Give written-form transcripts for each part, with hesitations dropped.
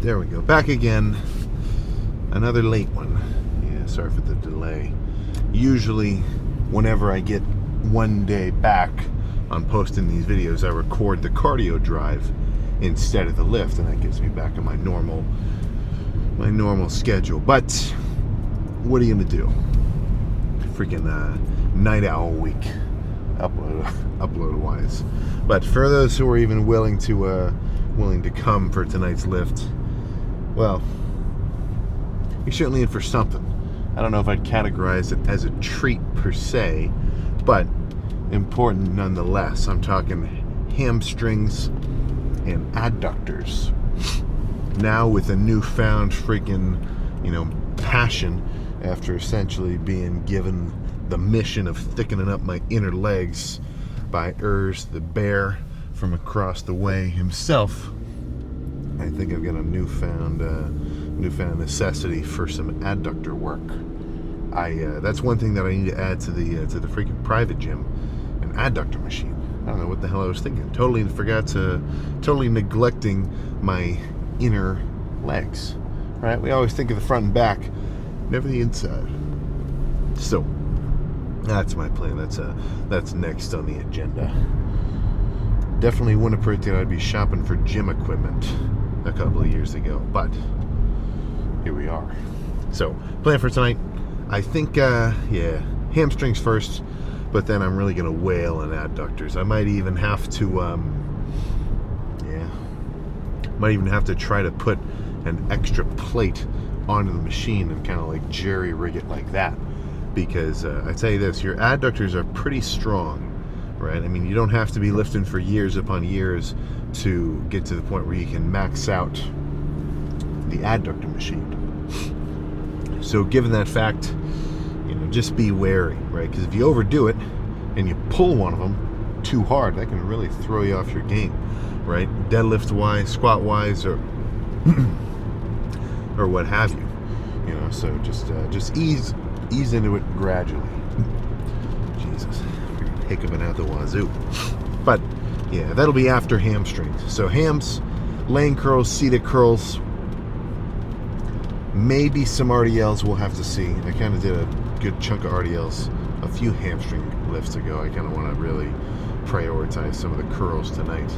There we go. Back again. Another late one. Yeah, sorry for the delay. Usually, whenever I get one day back on posting these videos, I record the cardio drive instead of the lift, and that gets me back on my normal schedule. But what are you gonna do? Freaking night owl week, upload wise. But for those who are even willing to come for tonight's lift, well, you're certainly in for something. I don't know if I'd categorize it as a treat per se, but important nonetheless. I'm talking hamstrings and adductors. Now with a newfound freaking, passion after essentially being given the mission of thickening up my inner legs by the bear from across the way himself. I think I've got a newfound necessity for some adductor work. That's one thing that I need to add to the freaking private gym, an adductor machine. I don't know what the hell I was thinking. Totally neglecting my inner legs. Right? We always think of the front and back, never the inside. So that's my plan. That's next on the agenda. Definitely wouldn't have predicted I'd be shopping for gym equipment a couple of years ago, but here we are. So, plan for tonight, I think, hamstrings first, but then I'm really gonna wail on adductors. I might even have to try to put an extra plate onto the machine and kind of like jerry rig it like that, because I tell you this, your adductors are pretty strong, right? I mean, you don't have to be lifting for years upon years to get to the point where you can max out the adductor machine. So given that fact, just be wary, right? Because if you overdo it and you pull one of them too hard, that can really throw you off your game, right? Deadlift wise, squat wise, or or what have you. So just ease into it gradually. Jesus, hiccuping out the wazoo. But yeah, that'll be after hamstrings. So hams, laying curls, seated curls, maybe some RDLs. We'll have to see. I kind of did a good chunk of RDLs a few hamstring lifts ago. I kind of want to really prioritize some of the curls tonight.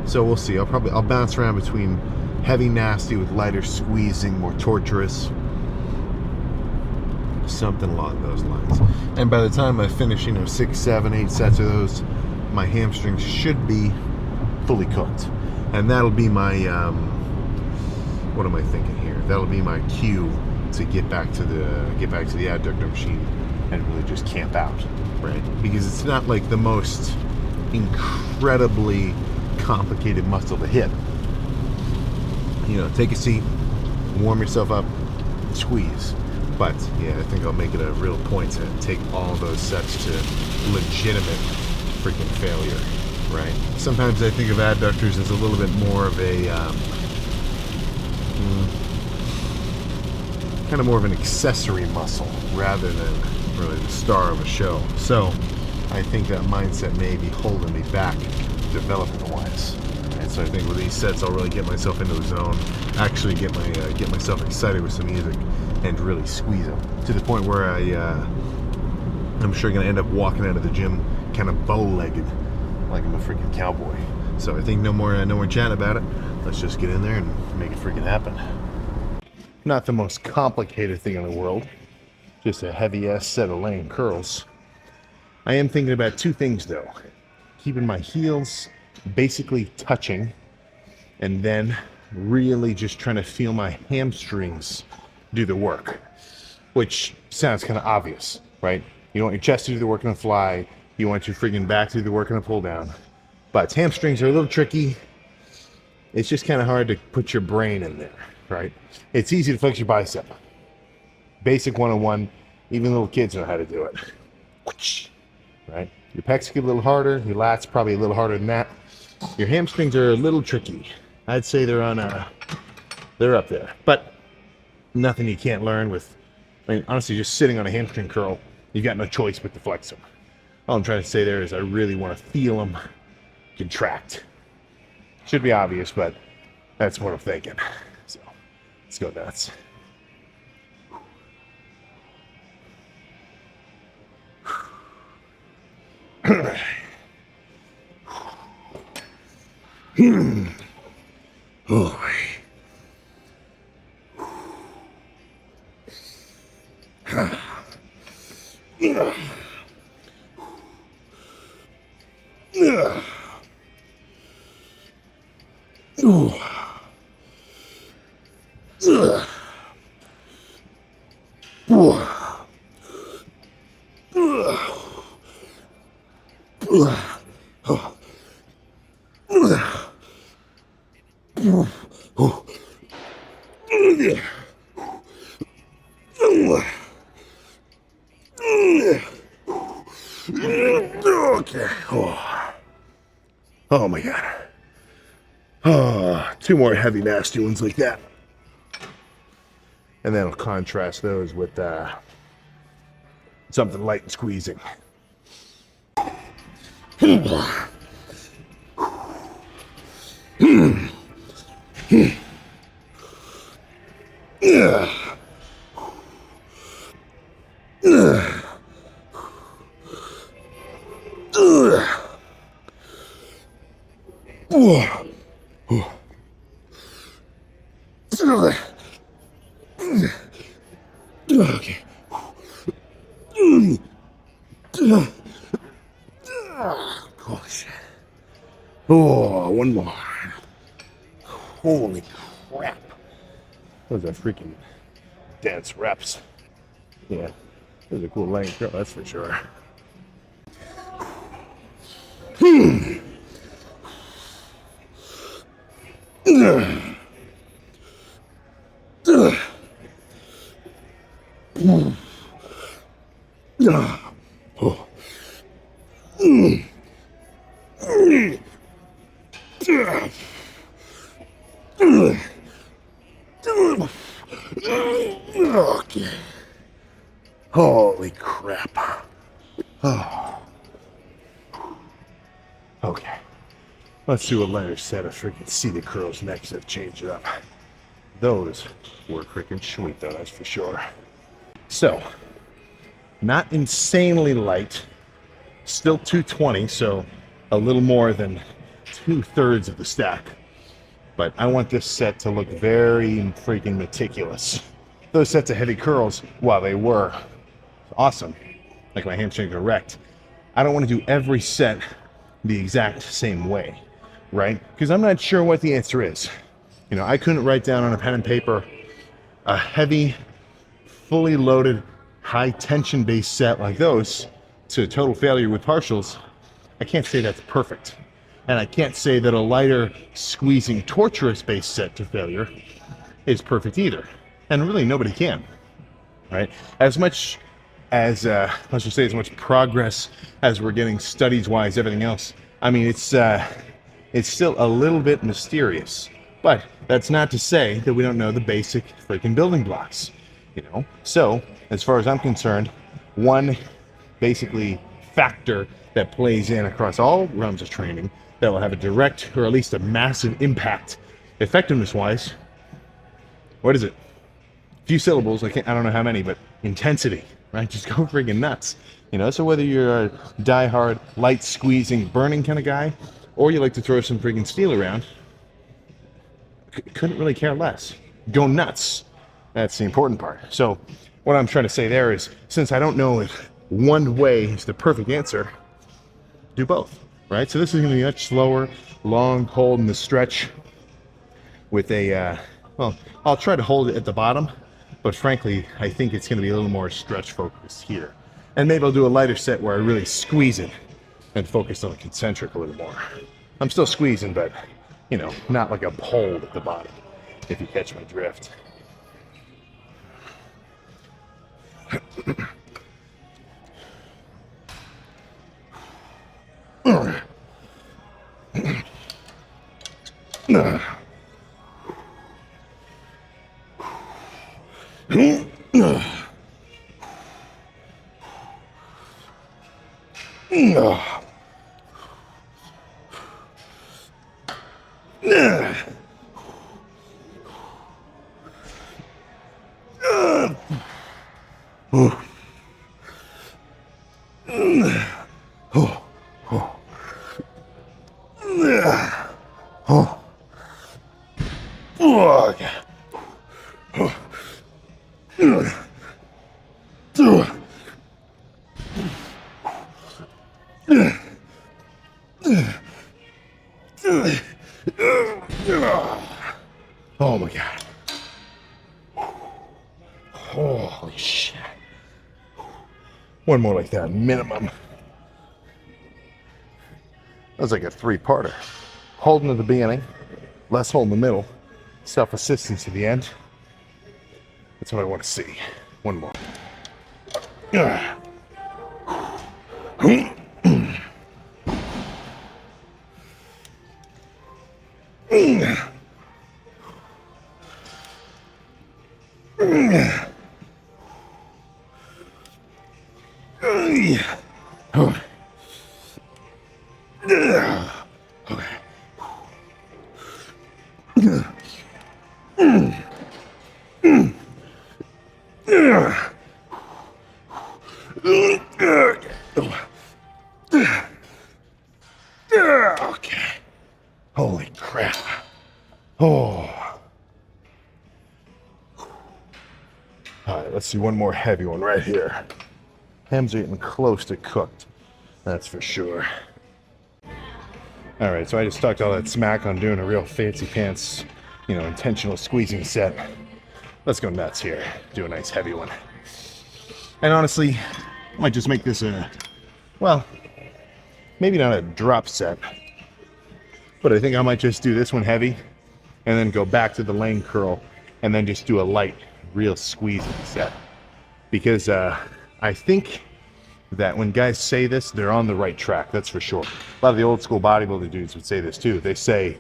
So we'll see. I'll bounce around between heavy nasty with lighter squeezing, more torturous, something along those lines. And by the time I finish 6, 7, 8 sets of those, my hamstrings should be fully cooked, and that'll be my what am I thinking here? That'll be my cue to get back to the adductor machine and really just camp out, right? Because it's not like the most incredibly complicated muscle to hit. Take a seat, warm yourself up, squeeze. But yeah, I think I'll make it a real point to take all those sets to legitimate freaking failure, right? Sometimes I think of adductors as a little bit more of a kind of more of an accessory muscle rather than really the star of a show. So I think that mindset may be holding me back development wise. And so I think with these sets I'll really get myself into the zone, actually get myself excited with some music and really squeeze them to the point where I'm sure gonna end up walking out of the gym kind of bow-legged like I'm a freaking cowboy. So I think no more chatting about it. Let's just get in there and make it freaking happen. Not the most complicated thing in the world, just a heavy ass set of laying curls. I am thinking about two things though. Keeping my heels basically touching, and then really just trying to feel my hamstrings do the work, which sounds kind of obvious, right? You want your chest to do the work on a fly, you want your freaking back to do the work on a pull down, but hamstrings are a little tricky. It's just kind of hard to put your brain in there, right? It's easy to flex your bicep. Basic 101, even little kids know how to do it, right? Your pecs get a little harder, your lats probably a little harder than that. Your hamstrings are a little tricky. I'd say they're up there, but nothing you can't learn with. Honestly, just sitting on a hamstring curl, you've got no choice but to flex them. All I'm trying to say there is I really want to feel them contract. Should be obvious, but that's what I'm thinking. So Let's go nuts. Oh. Okay. Oh my God. Oh, 2 more heavy, nasty ones like that. And then I'll contrast those with something light and squeezing. Okay. Holy shit. Oh, one more. Holy crap. Those are freaking dense reps. Yeah, those are cool length, that's for sure. Okay. Holy crap. Oh. Okay. Let's do a lighter set of freaking seated curls next to change it up. Those were freaking sweet though, that's for sure. So, not insanely light, still 220, so a little more than 2/3 of the stack. But I want this set to look very freaking meticulous. Those sets of heavy curls, while they were awesome, like my hamstrings are wrecked, I don't want to do every set the exact same way, right? Because I'm not sure what the answer is. You know, I couldn't write down on a pen and paper a heavy, fully loaded, high tension based set like those to total failure with partials. I can't say that's perfect. And I can't say that a lighter, squeezing, torturous based set to failure is perfect either. And really nobody can, right? As much as, let's just say as much progress as we're getting studies wise, everything else, I mean, it's still a little bit mysterious. But that's not to say that we don't know the basic freaking building blocks, you know? So, as far as I'm concerned, one basically factor that plays in across all realms of training that will have a direct or at least a massive impact effectiveness-wise, what is it? A few syllables, I don't know how many, but intensity, right? Just go friggin' nuts. You know, so whether you're a die-hard, light squeezing, burning kind of guy, or you like to throw some friggin' steel around, couldn't really care less. Go nuts. That's the important part. So what I'm trying to say there is, since I don't know if one way is the perfect answer, do both, right? So this is going to be much slower, long hold in the stretch with a, well, I'll try to hold it at the bottom, but frankly, I think it's going to be a little more stretch focused here. And maybe I'll do a lighter set where I really squeeze it and focus on the concentric a little more. I'm still squeezing, but you know, not like a hold at the bottom, if you catch my drift. Oh my God. Holy shit. One more like that, minimum. That was like a three-parter. Holding at the beginning, less hold in the middle, self-assistance at the end. That's what I want to see. One more. Okay. Holy crap. Oh. All right, let's see one more heavy one right here. Hams are getting close to cooked. That's for sure. All right, so I just talked all that smack on doing a real fancy pants, intentional squeezing set. Let's go nuts here. Do a nice heavy one. And honestly, I might just make this maybe not a drop set, but I think I might just do this one heavy and then go back to the lane curl and then just do a light, real squeezing set. Because I think that when guys say this, they're on the right track, that's for sure. A lot of the old school bodybuilder dudes would say this too. They say,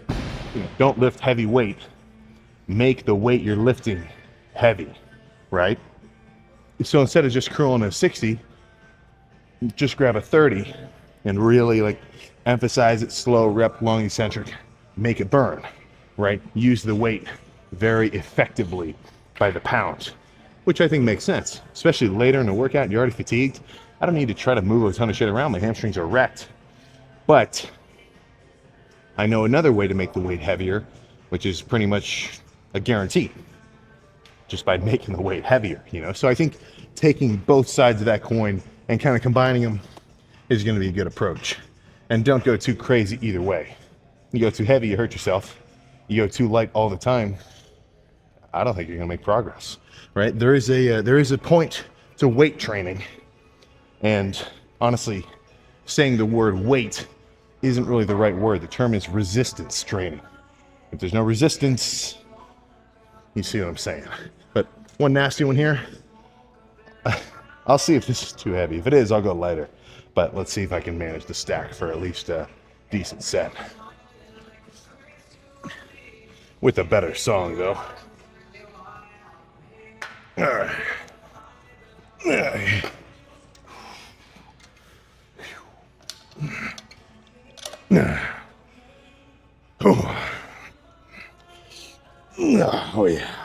don't lift heavy weight, make the weight you're lifting heavy, right? So instead of just curling a 60, just grab a 30 and really emphasize it slow, rep, long eccentric, make it burn, right? Use the weight very effectively by the pound, which I think makes sense, especially later in the workout. You're already fatigued. I don't need to try to move a ton of shit around. My hamstrings are wrecked. But I know another way to make the weight heavier, which is pretty much a guarantee, just by making the weight heavier, So I think taking both sides of that coin and kind of combining them is going to be a good approach. And don't go too crazy either way. You go too heavy, you hurt yourself. You go too light all the time, I don't think you're going to make progress, right? There is a point to weight training. And honestly, saying the word weight isn't really the right word. The term is resistance training. If there's no resistance, you see what I'm saying. But one nasty one here. I'll see if this is too heavy. If it is, I'll go lighter. But let's see if I can manage the stack for at least a decent set. With a better song, though. All right. Oh yeah.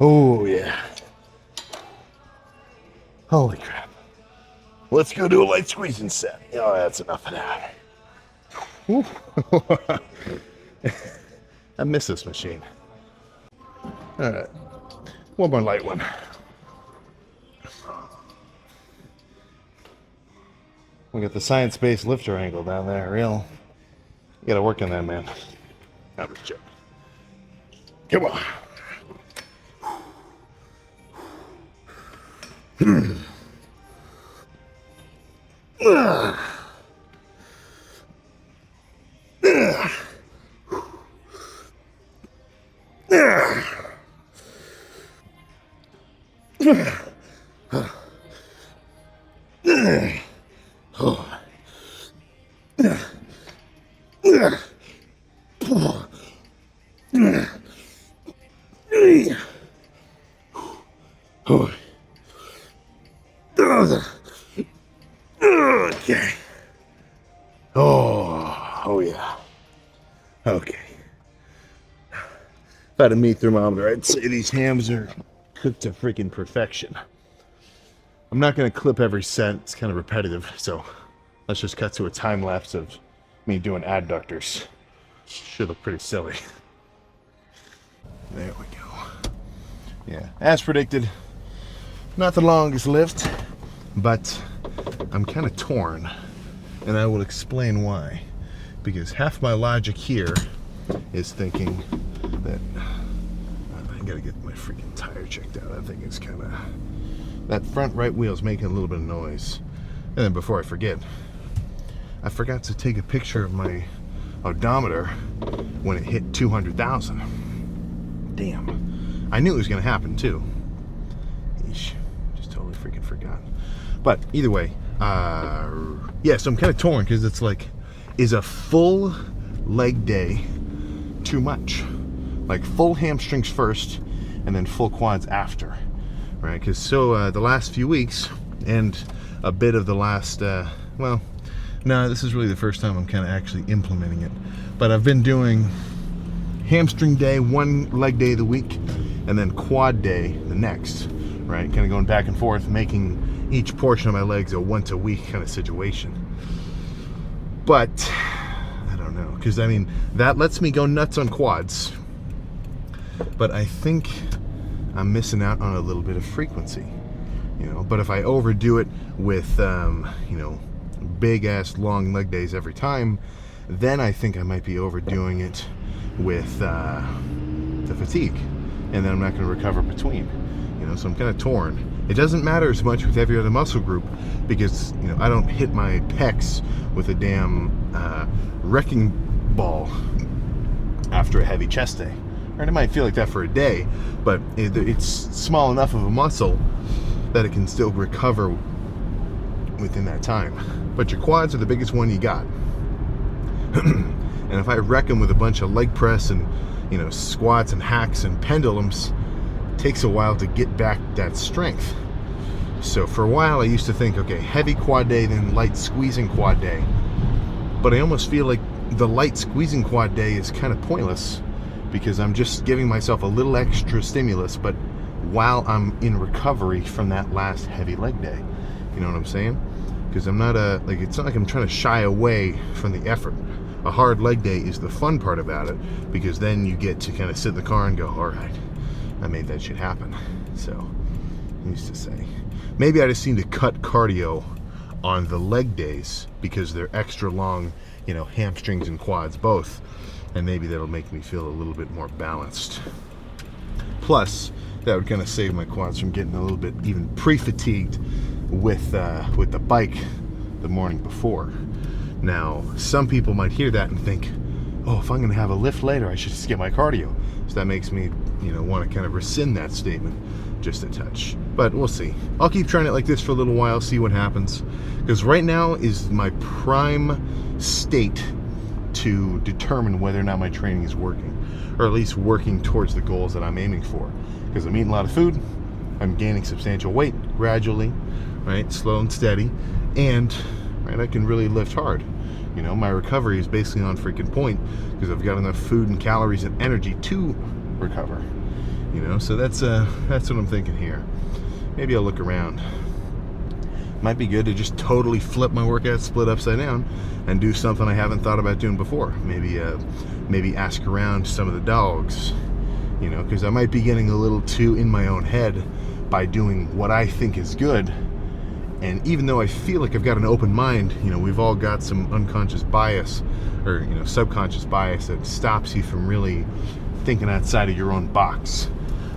Oh yeah. Holy crap. Let's go do a light squeezing set. Oh, that's enough of that. I miss this machine. All right. One more light one. We got the science-based lifter angle down there. You gotta work on that, man. That was a joke. Come on. Oh. Okay. Oh yeah. Okay. If I had a meat thermometer, I'd say these hams are cooked to freaking perfection. I'm not going to clip every set. It's kind of repetitive, so let's just cut to a time lapse of me doing adductors. Should look pretty silly. There we go. Yeah, as predicted, not the longest lift, but I'm kind of torn, and I will explain why. Because half my logic here is thinking that I gotta get my freaking tire checked out. I think it's kind of, that front right wheel's making a little bit of noise. And then before I forget, I forgot to take a picture of my odometer when it hit 200,000. Damn. I knew it was gonna happen too. Eesh. Just totally freaking forgot. But either way, yeah, so I'm kind of torn because it's like, is a full leg day too much? Like full hamstrings first and then full quads after, right? Because the last few weeks and a bit of the last, well, no, this is really the first time I'm kind of actually implementing it. But I've been doing hamstring day, one leg day of the week, and then quad day the next, right? Kind of going back and forth, making each portion of my legs a once a week kind of situation. But I don't know, because I mean, that lets me go nuts on quads, but I think I'm missing out on a little bit of frequency, you know. But if I overdo it with, you know, big ass long leg days every time, then I think I might be overdoing it with the fatigue, and then I'm not going to recover between, you know. So I'm kind of torn. It doesn't matter as much with every other muscle group because, you know, I don't hit my pecs with a damn wrecking ball after a heavy chest day. Right? It might feel like that for a day, but it's small enough of a muscle that it can still recover within that time. But your quads are the biggest one you got. And if I wreck them with a bunch of leg press and, you know, squats and hacks and pendulums, takes a while to get back that strength. So for a while I used to think, okay, heavy quad day, then light squeezing quad day. But I almost feel like the light squeezing quad day is kind of pointless because I'm just giving myself a little extra stimulus, but while I'm in recovery from that last heavy leg day. You know what I'm saying? Because I'm not like, it's not like I'm trying to shy away from the effort. A hard leg day is the fun part about it, because then you get to kind of sit in the car and go, all right, I made that shit happen. So, I used to say, maybe I just need to cut cardio on the leg days because they're extra long, you know, hamstrings and quads both, and maybe that'll make me feel a little bit more balanced. Plus, that would kind of save my quads from getting a little bit even pre-fatigued with the bike the morning before. Now, some people might hear that and think, oh, if I'm going to have a lift later, I should just get my cardio. So that makes me, you know, want to kind of rescind that statement just a touch. But we'll see. I'll keep trying it like this for a little while, see what happens. Because right now is my prime state to determine whether or not my training is working, or at least working towards the goals that I'm aiming for. Because I'm eating a lot of food, I'm gaining substantial weight gradually, right, slow and steady, and right, I can really lift hard. You know, my recovery is basically on freaking point because I've got enough food and calories and energy to recover. You know, so that's what I'm thinking here. Maybe I'll look around. Might be good to just totally flip my workout split upside down and do something I haven't thought about doing before. Maybe ask around some of the dogs. You know, because I might be getting a little too in my own head by doing what I think is good. And even though I feel like I've got an open mind, you know, we've all got some unconscious bias, or, you know, subconscious bias that stops you from really thinking outside of your own box.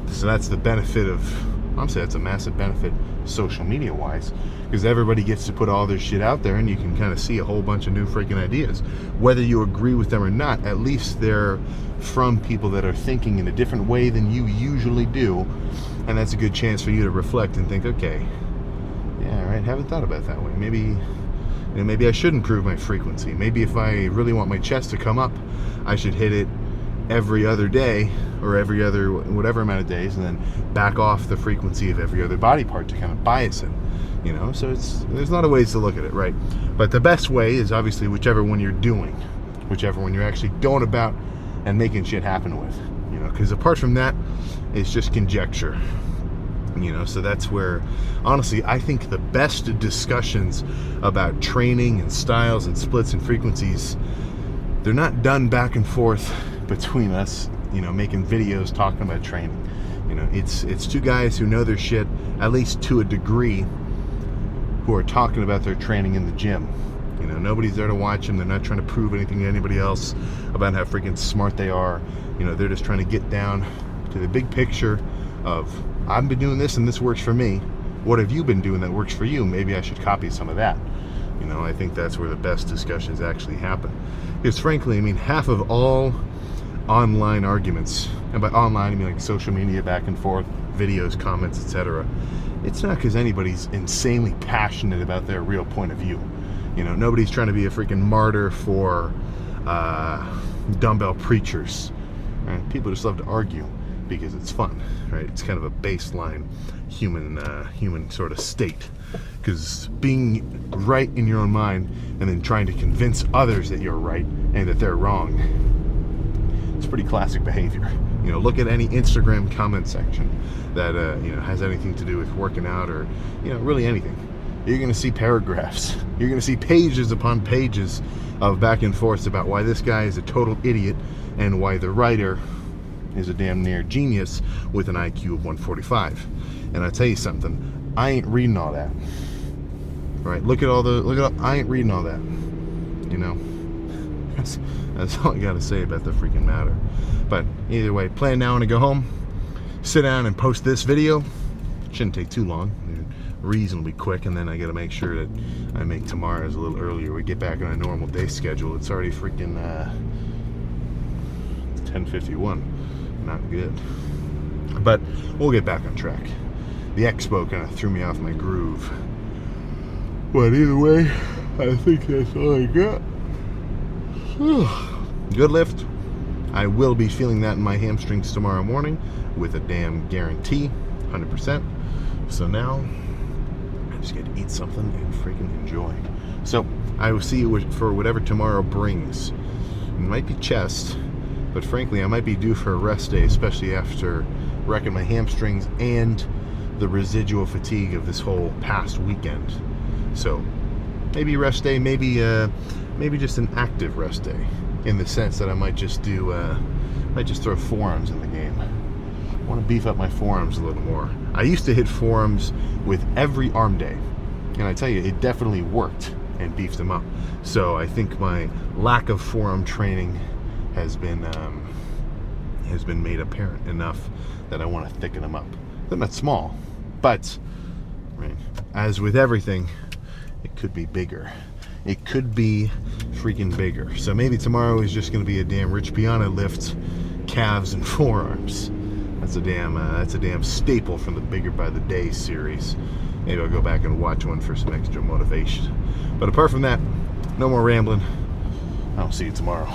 So that's the benefit of, I'm saying that's a massive benefit social media wise, because everybody gets to put all their shit out there and you can kind of see a whole bunch of new freaking ideas. Whether you agree with them or not, at least they're from people that are thinking in a different way than you usually do. And that's a good chance for you to reflect and think, okay, yeah, right, haven't thought about it that way. Maybe, you know, maybe I should improve my frequency. Maybe if I really want my chest to come up, I should hit it every other day or every other whatever amount of days, and then back off the frequency of every other body part to kind of bias it, you know. So there's a lot of ways to look at it, right? But the best way is obviously whichever one you're doing, whichever one you're actually going about and making shit happen with, you know, because apart from that, it's just conjecture, you know. So that's where, honestly, I think the best discussions about training and styles and splits and frequencies, they're not done back and forth between us, you know, making videos talking about training. You know, it's two guys who know their shit, at least to a degree, who are talking about their training in the gym. You know, nobody's there to watch them. They're not trying to prove anything to anybody else about how freaking smart they are. You know, they're just trying to get down to the big picture of, I've been doing this and this works for me. What have you been doing that works for you? Maybe I should copy some of that. You know, I think that's where the best discussions actually happen. Because frankly, I mean, half of all online arguments, and by online I mean like social media back and forth, videos, comments, etc., it's not because anybody's insanely passionate about their real point of view. You know, nobody's trying to be a freaking martyr for dumbbell preachers, right? People just love to argue because it's fun, right? It's kind of a baseline human sort of state, because being right in your own mind and then trying to convince others that you're right and that they're wrong, it's pretty classic behavior. You know, look at any Instagram comment section that you know, has anything to do with working out, or, you know, really anything. You're going to see paragraphs. You're going to see pages upon pages of back and forth about why this guy is a total idiot and why the writer is a damn near genius with an IQ of 145. And I tell you something, I ain't reading all that. Right? I ain't reading all that. You know, that's all I got to say about the freaking matter. But either way, plan now to go home, sit down and post this video. Shouldn't take too long, reasonably quick, and then I got to make sure that I make tomorrow's a little earlier. We get back on a normal day schedule. It's already freaking 10:51. Not good. But we'll get back on track. The expo kind of threw me off my groove. But either way, I think that's all I got. Good lift. I will be feeling that in my hamstrings tomorrow morning with a damn guarantee, 100%. So now I just get to eat something and freaking enjoy. So I will see you for whatever tomorrow brings. It might be chest, but frankly I might be due for a rest day, especially after wrecking my hamstrings and the residual fatigue of this whole past weekend. So maybe rest day, maybe just an active rest day, in the sense that I might just throw forearms in the game. I want to beef up my forearms a little more. I used to hit forearms with every arm day, and I tell you, it definitely worked and beefed them up. So I think my lack of forearm training has been made apparent enough that I want to thicken them up. They're not small, but right, as with everything, it could be bigger. It could be freaking bigger. So maybe tomorrow is just going to be a damn Rich Piana lift, calves and forearms. That's a damn staple from the Bigger by the Day series. Maybe I'll go back and watch one for some extra motivation. But apart from that, no more rambling. I'll see you tomorrow.